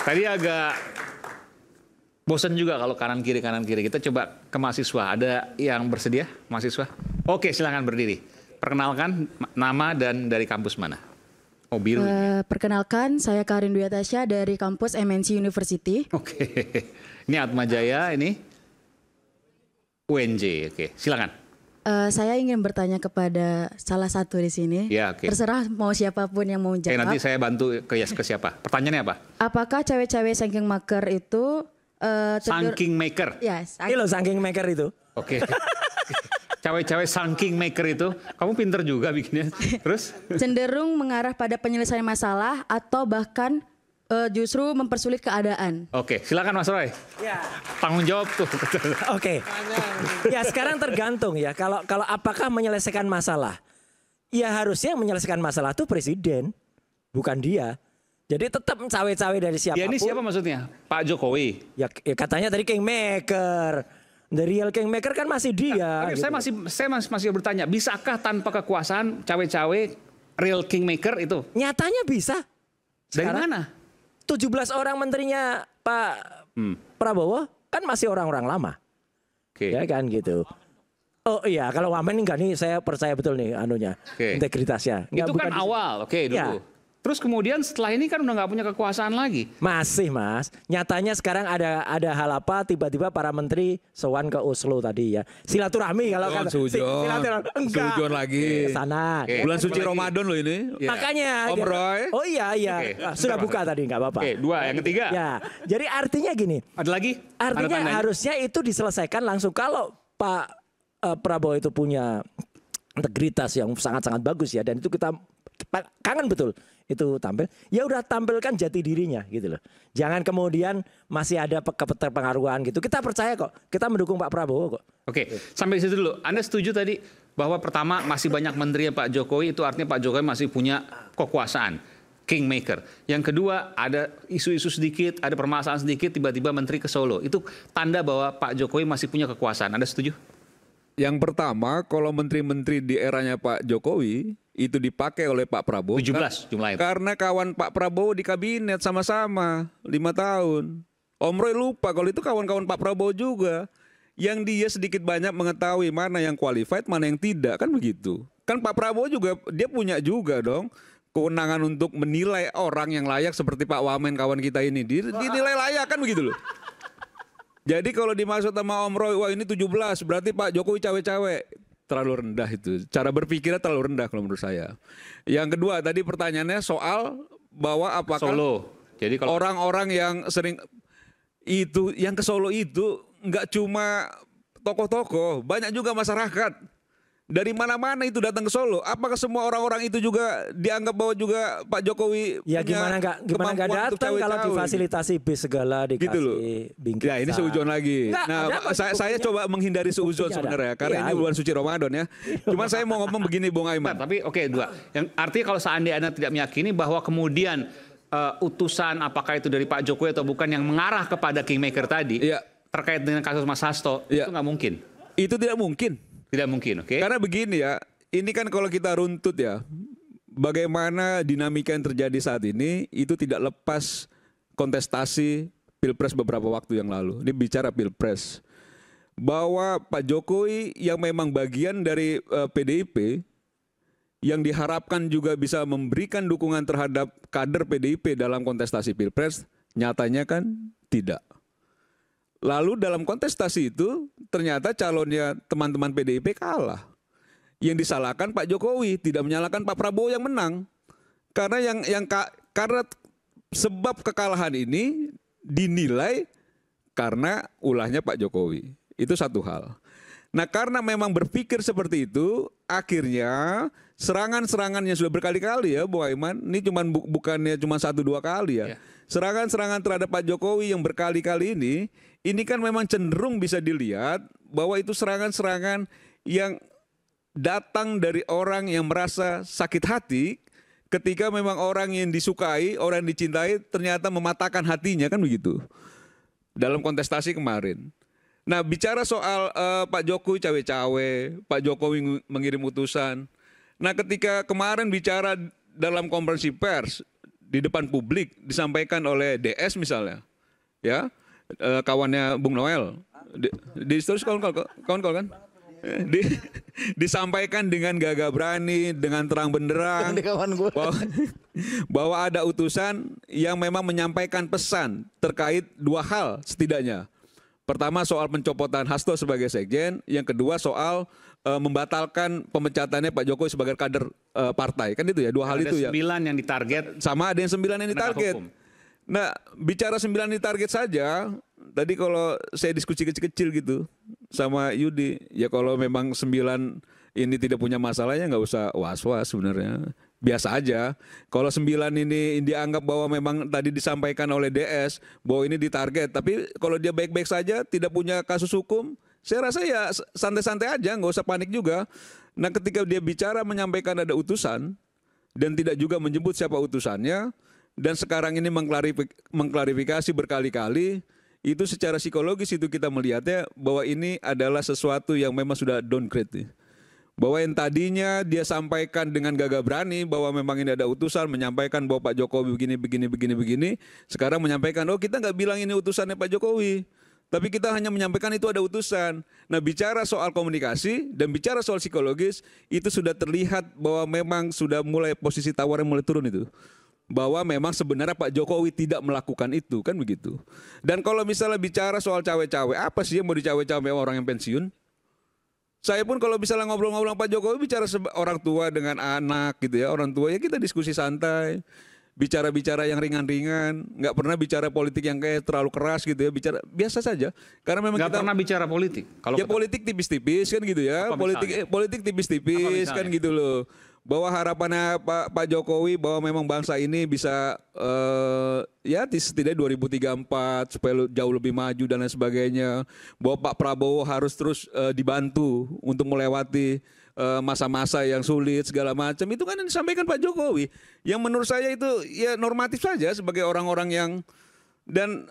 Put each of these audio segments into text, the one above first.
Tadi agak bosan juga kalau kanan kiri. Kita coba ke mahasiswa. Ada yang bersedia mahasiswa? Oke, silakan berdiri. Perkenalkan nama dan dari kampus mana? Oh, biru. Perkenalkan, saya Karin Dwi Atasya dari kampus MNC University. Oke. Ini Atma Jaya, ini UNJ. Oke, silakan. Saya ingin bertanya kepada salah satu di sini. Ya, oke. Terserah mau siapapun yang mau jawab. Nanti saya bantu ke siapa. Pertanyaannya apa? Apakah cewek-cewek saking maker itu Saking maker. Ya, Ini loh saking maker itu. Oke. Cewek-cewek saking maker itu, kamu pinter juga bikinnya. Terus? cenderung mengarah pada penyelesaian masalah atau bahkan justru mempersulit keadaan. Oke, silakan Mas Roy. Ya. Tanggung jawab tuh. Oke. Ya sekarang tergantung ya. Kalau apakah menyelesaikan masalah? Ya harusnya yang menyelesaikan masalah itu presiden, bukan dia. Jadi tetap cawe-cawe dari siapapun. Ya ini siapa maksudnya? Pak Jokowi. Ya katanya tadi kingmaker. The real kingmaker kan masih dia. Tapi gitu. saya masih bertanya, bisakah tanpa kekuasaan cawe-cawe real kingmaker itu? Nyatanya bisa. Dari Sekarang, mana? 17 orang menterinya Pak Prabowo kan masih orang-orang lama. Oke. Ya kan gitu. Oh iya, kalau Wamen enggak nih, saya percaya betul nih anunya, integritasnya. Enggak, itu kan awal, dulu. Ya. Terus kemudian setelah ini kan udah nggak punya kekuasaan lagi. Masih Mas, nyatanya sekarang ada hal apa tiba-tiba para menteri sowan ke Oslo tadi ya. Silaturahmi kalau kan. Sujon lagi. Sana. Bulan suci Ramadan loh ini. Makanya. Om Roy. Oh iya. Sudah buka tadi nggak apa-apa. Oke, dua. Yang ketiga. Ya, jadi artinya gini. Ada lagi? Artinya harusnya itu diselesaikan langsung. Kalau Pak Prabowo itu punya integritas yang sangat-sangat bagus ya, dan itu kita kangen betul itu tampil, ya udah tampilkan jati dirinya gitu loh. Jangan kemudian masih ada keterpengaruhan gitu. Kita percaya kok, kita mendukung Pak Prabowo kok. Oke, sampai situ dulu. Anda setuju tadi bahwa pertama masih banyak menteri Pak Jokowi, itu artinya Pak Jokowi masih punya kekuasaan, kingmaker. Yang kedua ada isu-isu sedikit, ada permasalahan sedikit, tiba-tiba menteri ke Solo. Itu tanda bahwa Pak Jokowi masih punya kekuasaan. Anda setuju? Yang pertama, kalau menteri-menteri di eranya Pak Jokowi itu dipakai oleh Pak Prabowo 17 jumlahnya. Karena kawan Pak Prabowo di kabinet sama-sama 5 tahun. Om Roy lupa kalau itu kawan-kawan Pak Prabowo juga. Yang dia sedikit banyak mengetahui mana yang qualified, mana yang tidak, kan begitu. Kan Pak Prabowo juga dia punya juga dong kewenangan untuk menilai orang yang layak seperti Pak Wamen kawan kita ini. Dinilai layak kan begitu loh. Jadi kalau dimaksud sama Om Roy, wah ini 17 berarti Pak Jokowi cawe-cawe. Terlalu rendah itu. Cara berpikirnya terlalu rendah kalau menurut saya. Yang kedua tadi pertanyaannya soal bahwa apakah Solo. Jadi kalau orang-orang yang sering itu, yang ke Solo itu nggak cuma tokoh-tokoh, banyak juga masyarakat. Dari mana-mana itu datang ke Solo. Apakah semua orang-orang itu juga dianggap bahwa juga Pak Jokowi ya gimana nggak datang kalau difasilitasi bis segala dikasih gitu bingkisan. Ya ini seuzon lagi. Saya coba menghindari seuzon sebenarnya karena ini bulan suci Ramadan ya. Cuman saya mau ngomong begini Bung Aiman. Tapi oke, dua. Yang artinya kalau seandainya Anda tidak meyakini bahwa kemudian utusan apakah itu dari Pak Jokowi atau bukan yang mengarah kepada kingmaker tadi terkait dengan kasus Mas Hasto itu nggak mungkin. Itu tidak mungkin. Tidak mungkin, oke? Karena begini ya, ini kan kalau kita runtut ya, bagaimana dinamika yang terjadi saat ini itu tidak lepas kontestasi Pilpres beberapa waktu yang lalu. Ini bicara Pilpres. Bahwa Pak Jokowi yang memang bagian dari PDIP, yang diharapkan juga bisa memberikan dukungan terhadap kader PDIP dalam kontestasi Pilpres, nyatanya kan tidak. Lalu dalam kontestasi itu ternyata calonnya teman-teman PDIP kalah. Yang disalahkan Pak Jokowi, tidak menyalahkan Pak Prabowo yang menang. Karena karena sebab kekalahan ini dinilai karena ulahnya Pak Jokowi. Itu satu hal. Nah, karena memang berpikir seperti itu, akhirnya serangan-serangan yang sudah berkali-kali ya, Bu Aiman, ini bukannya cuma 1-2 kali ya. Serangan-serangan terhadap Pak Jokowi yang berkali-kali ini kan memang cenderung bisa dilihat bahwa itu serangan-serangan yang datang dari orang yang merasa sakit hati ketika memang orang yang disukai, orang yang dicintai ternyata mematahkan hatinya, kan begitu. Dalam kontestasi kemarin. Nah, bicara soal Pak Jokowi cawe-cawe, Pak Jokowi mengirim utusan. Nah, ketika kemarin bicara dalam konferensi pers di depan publik disampaikan oleh DS misalnya, ya kawannya Bung Noel, terus kawan kan, disampaikan dengan gagah berani, dengan terang benderang, bahwa ada utusan yang memang menyampaikan pesan terkait dua hal setidaknya. Pertama soal pencopotan Hasto sebagai sekjen, yang kedua soal membatalkan pemecatannya Pak Jokowi sebagai kader partai, kan itu ya, dua hal itu ya. Ada 9 yang ditarget, sama ada yang 9 yang ditarget. Nah, bicara 9 ditarget saja, tadi kalau saya diskusi kecil-kecil gitu sama Yudi, ya kalau memang 9 ini tidak punya masalahnya nggak usah was-was sebenarnya. Biasa aja. Kalau 9 ini dianggap bahwa memang tadi disampaikan oleh DS bahwa ini ditarget, tapi kalau dia baik-baik saja, tidak punya kasus hukum, saya rasa ya santai-santai aja, nggak usah panik juga. Nah, ketika dia bicara menyampaikan ada utusan dan tidak juga menyebut siapa utusannya, dan sekarang ini mengklarifikasi berkali-kali, itu secara psikologis itu kita melihatnya bahwa ini adalah sesuatu yang memang sudah downgrade. Bahwa yang tadinya dia sampaikan dengan gagah berani bahwa memang ini ada utusan, menyampaikan bahwa Pak Jokowi begini, sekarang menyampaikan, oh kita nggak bilang ini utusannya Pak Jokowi, tapi kita hanya menyampaikan itu ada utusan. Nah, bicara soal komunikasi dan bicara soal psikologis, itu sudah terlihat bahwa memang sudah mulai posisi tawarnya mulai turun itu. Bahwa memang sebenarnya Pak Jokowi tidak melakukan itu, kan begitu. Dan kalau misalnya bicara soal cawe-cawe, apa sih yang mau dicawe-cawe orang yang pensiun? Saya pun kalau misalnya ngobrol-ngobrol Pak Jokowi bicara orang tua dengan anak gitu ya, orang tua ya kita diskusi santai. Bicara-bicara yang ringan-ringan, nggak pernah bicara politik yang kayak terlalu keras gitu ya, bicara biasa saja. Karena memang nggak pernah bicara politik. Kalau ya politik tipis-tipis kan gitu ya, politik tipis-tipis kan gitu loh. Bahwa harapannya Pak Jokowi bahwa memang bangsa ini bisa ya setidaknya 2034 supaya jauh lebih maju dan lain sebagainya. Bahwa Pak Prabowo harus terus dibantu untuk melewati masa-masa yang sulit segala macam, itu kan yang disampaikan Pak Jokowi, yang menurut saya itu ya normatif saja sebagai orang-orang yang, dan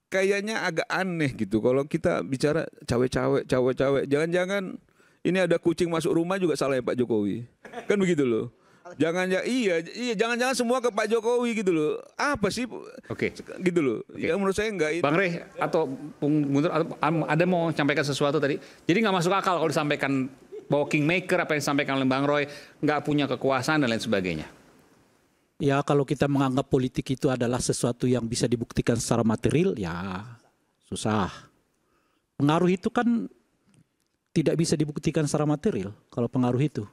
kayaknya agak aneh gitu kalau kita bicara cawe-cawe, jangan-jangan ini ada kucing masuk rumah juga salah ya Pak Jokowi, kan begitu loh. Jangan-jangan semua ke Pak Jokowi gitu loh. Apa sih? Oke. Gitu loh. Okay. Ya menurut saya enggak. Bang Rey atau Bung Guntur ada mau sampaikan sesuatu tadi. Jadi nggak masuk akal kalau disampaikan bahwa Kingmaker apa yang disampaikan oleh Bang Roy nggak punya kekuasaan dan lain sebagainya. Ya kalau kita menganggap politik itu adalah sesuatu yang bisa dibuktikan secara material, ya susah. Pengaruh itu kan tidak bisa dibuktikan secara material kalau pengaruh itu.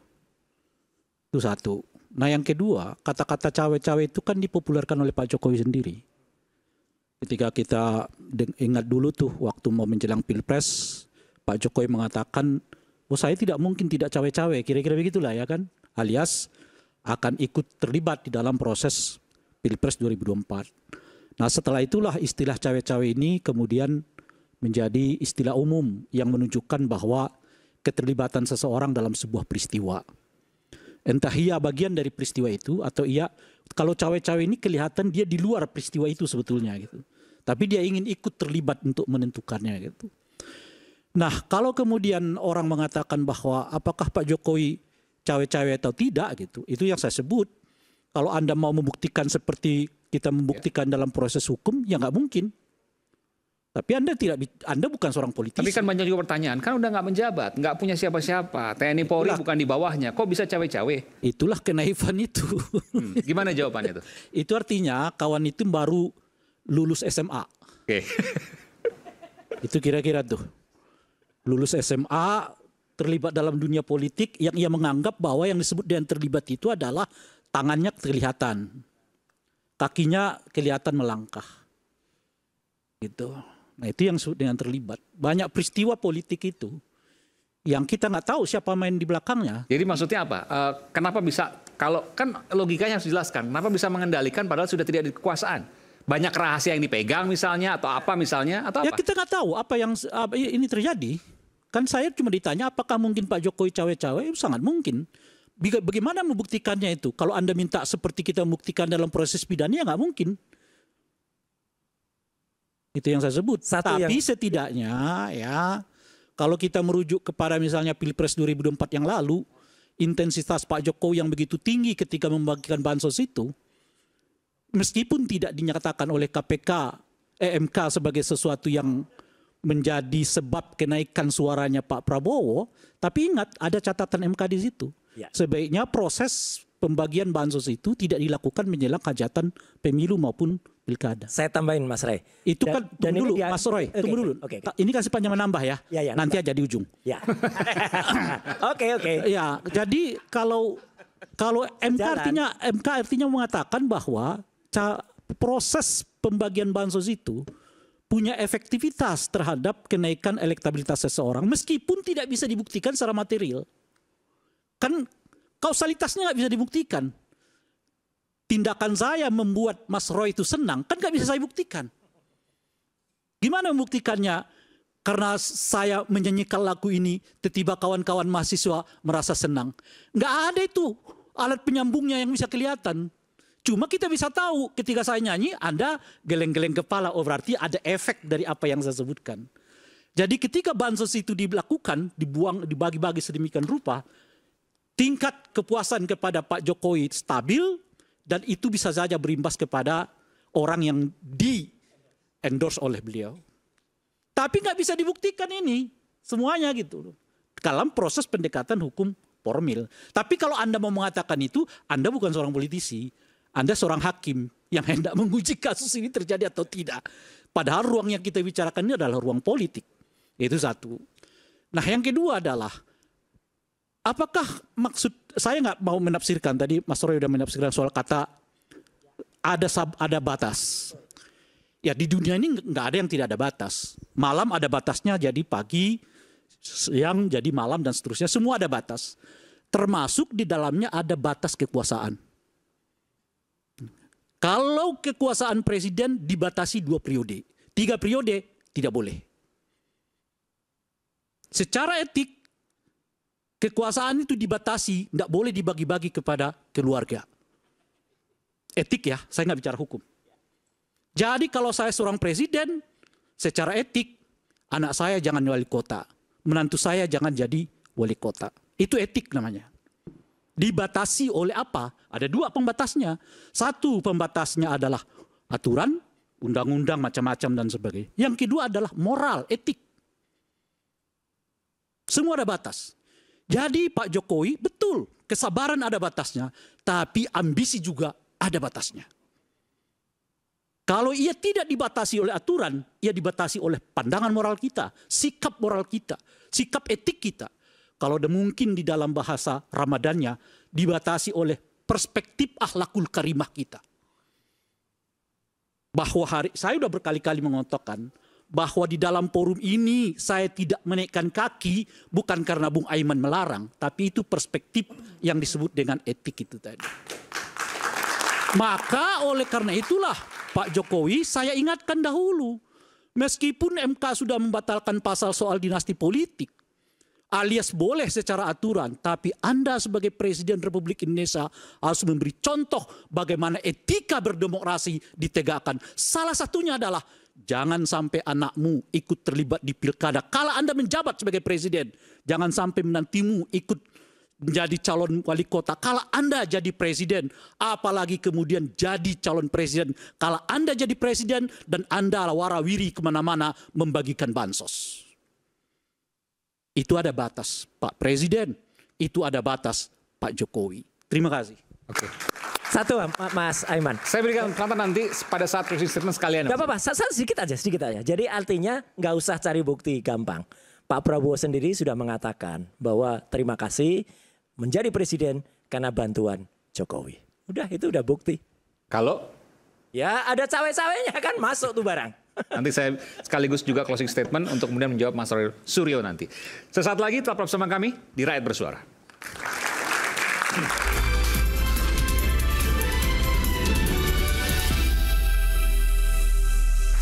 Itu satu. Nah yang kedua, kata-kata cawe-cawe itu kan dipopulerkan oleh Pak Jokowi sendiri. Ketika kita ingat dulu tuh waktu mau menjelang Pilpres, Pak Jokowi mengatakan, oh saya tidak mungkin tidak cawe-cawe, kira-kira begitulah ya kan. Alias akan ikut terlibat di dalam proses Pilpres 2024. Nah setelah itulah istilah cawe-cawe ini kemudian menjadi istilah umum yang menunjukkan bahwa keterlibatan seseorang dalam sebuah peristiwa. Entah ia bagian dari peristiwa itu atau ia, kalau cawe-cawe ini kelihatan dia di luar peristiwa itu sebetulnya gitu. Tapi dia ingin ikut terlibat untuk menentukannya gitu. Nah kalau kemudian orang mengatakan bahwa apakah Pak Jokowi cawe-cawe atau tidak gitu, itu yang saya sebut. Kalau Anda mau membuktikan seperti kita membuktikan dalam proses hukum, ya nggak mungkin. Tapi Anda bukan seorang politisi. Tapi kan banyak juga pertanyaan, kan udah nggak menjabat, nggak punya siapa-siapa, TNI Polri bukan di bawahnya, kok bisa cawe-cawe? Itulah kenaifan itu. Gimana jawabannya tuh? Itu artinya kawan itu baru lulus SMA. Oke. Itu kira-kira tuh. Lulus SMA, terlibat dalam dunia politik, yang ia menganggap bahwa yang disebut dengan terlibat itu adalah tangannya kelihatan, kakinya kelihatan melangkah. Gitu. Nah itu yang disebut dengan terlibat. Banyak peristiwa politik itu yang kita nggak tahu siapa main di belakangnya. Jadi maksudnya apa? Kenapa bisa, kalau kan logikanya harus dijelaskan, kenapa bisa mengendalikan padahal sudah tidak di kekuasaan? Banyak rahasia yang dipegang misalnya, atau apa misalnya, atau Ya apa? kita nggak tahu apa yang ini terjadi. Kan saya cuma ditanya apakah mungkin Pak Jokowi cawe-cawe? Sangat mungkin. Bagaimana membuktikannya itu? Kalau Anda minta seperti kita membuktikan dalam proses pidana, ya nggak mungkin. Itu yang saya sebut. Tapi setidaknya ya kalau kita merujuk kepada misalnya Pilpres 2024 yang lalu, intensitas Pak Jokowi yang begitu tinggi ketika membagikan bansos itu, meskipun tidak dinyatakan oleh MK sebagai sesuatu yang menjadi sebab kenaikan suaranya Pak Prabowo, tapi ingat ada catatan MK di situ. Ya. Sebaiknya proses pembagian bansos itu tidak dilakukan menjelang hajatan pemilu maupun pilkada. Saya tambahin Mas Ray. Itu kan tunggu dulu, dia, Mas Roy, tunggu dulu. Oke. Ini kasih panjang menambah ya. Ya, nanti aja di ujung. Ya. Oke. Ya, jadi kalau MK artinya mengatakan bahwa proses pembagian bansos itu punya efektivitas terhadap kenaikan elektabilitas seseorang meskipun tidak bisa dibuktikan secara material. Kan kausalitasnya nggak bisa dibuktikan. Tindakan saya membuat Mas Roy itu senang, kan nggak bisa saya buktikan. Gimana membuktikannya? Karena saya menyanyikan lagu ini, tiba-tiba kawan-kawan mahasiswa merasa senang. Nggak ada itu alat penyambungnya yang bisa kelihatan. Cuma kita bisa tahu ketika saya nyanyi, Anda geleng-geleng kepala, oh berarti ada efek dari apa yang saya sebutkan. Jadi ketika bansos itu dilakukan, dibagi-bagi sedemikian rupa, tingkat kepuasan kepada Pak Jokowi stabil dan itu bisa saja berimbas kepada orang yang di-endorse oleh beliau. Tapi nggak bisa dibuktikan ini semuanya gitu dalam proses pendekatan hukum formil. Tapi kalau Anda mau mengatakan itu, Anda bukan seorang politisi, Anda seorang hakim yang hendak menguji kasus ini terjadi atau tidak. Padahal ruang yang kita bicarakan ini adalah ruang politik. Itu satu. Nah yang kedua adalah apakah maksud, saya nggak mau menafsirkan, tadi Mas Roy sudah menafsirkan soal kata ada batas. Ya di dunia ini nggak ada yang tidak ada batas. Malam ada batasnya jadi pagi, siang jadi malam dan seterusnya. Semua ada batas. Termasuk di dalamnya ada batas kekuasaan. Kalau kekuasaan presiden dibatasi 2 periode, 3 periode tidak boleh. Secara etik, kekuasaan itu dibatasi, tidak boleh dibagi-bagi kepada keluarga. Etik ya, saya nggak bicara hukum. Jadi kalau saya seorang presiden, secara etik, anak saya jangan wali kota, menantu saya jangan jadi wali kota. Itu etik namanya. Dibatasi oleh apa? Ada 2 pembatasnya. Satu pembatasnya adalah aturan, undang-undang macam-macam dan sebagainya. Yang kedua adalah moral, etik. Semua ada batas. Jadi Pak Jokowi betul, kesabaran ada batasnya, tapi ambisi juga ada batasnya. Kalau ia tidak dibatasi oleh aturan, ia dibatasi oleh pandangan moral kita, sikap moral kita, sikap etik kita. Kalau mungkin di dalam bahasa Ramadannya dibatasi oleh perspektif akhlakul karimah kita. Bahwa saya sudah berkali-kali mengatakan bahwa di dalam forum ini saya tidak menaikkan kaki bukan karena Bung Aiman melarang, tapi itu perspektif yang disebut dengan etik itu tadi. Maka oleh karena itulah Pak Jokowi saya ingatkan dahulu, meskipun MK sudah membatalkan pasal soal dinasti politik, alias boleh secara aturan, tapi Anda sebagai Presiden Republik Indonesia harus memberi contoh bagaimana etika berdemokrasi ditegakkan. Salah satunya adalah jangan sampai anakmu ikut terlibat di pilkada. Kalau Anda menjabat sebagai Presiden, jangan sampai menantimu ikut menjadi calon wali kota. Kalau Anda jadi Presiden, apalagi kemudian jadi calon Presiden. Kalau Anda jadi Presiden dan Anda warawiri kemana-mana membagikan bansos. Itu ada batas Pak Presiden, itu ada batas Pak Jokowi. Terima kasih. Oke. Satu Mas Aiman. Saya berikan kesempatan nanti pada saat closing statement sekalian. Gak apa-apa, sedikit aja. Jadi artinya nggak usah cari bukti gampang. Pak Prabowo sendiri sudah mengatakan bahwa terima kasih menjadi presiden karena bantuan Jokowi. Udah, itu udah bukti. Kalau Ya ada cawe-cawenya kan masuk tuh barang. nanti saya sekaligus juga closing statement untuk kemudian menjawab Mas Roy Suryo nanti. Sesaat lagi tetap bersama kami di Rakyat Bersuara.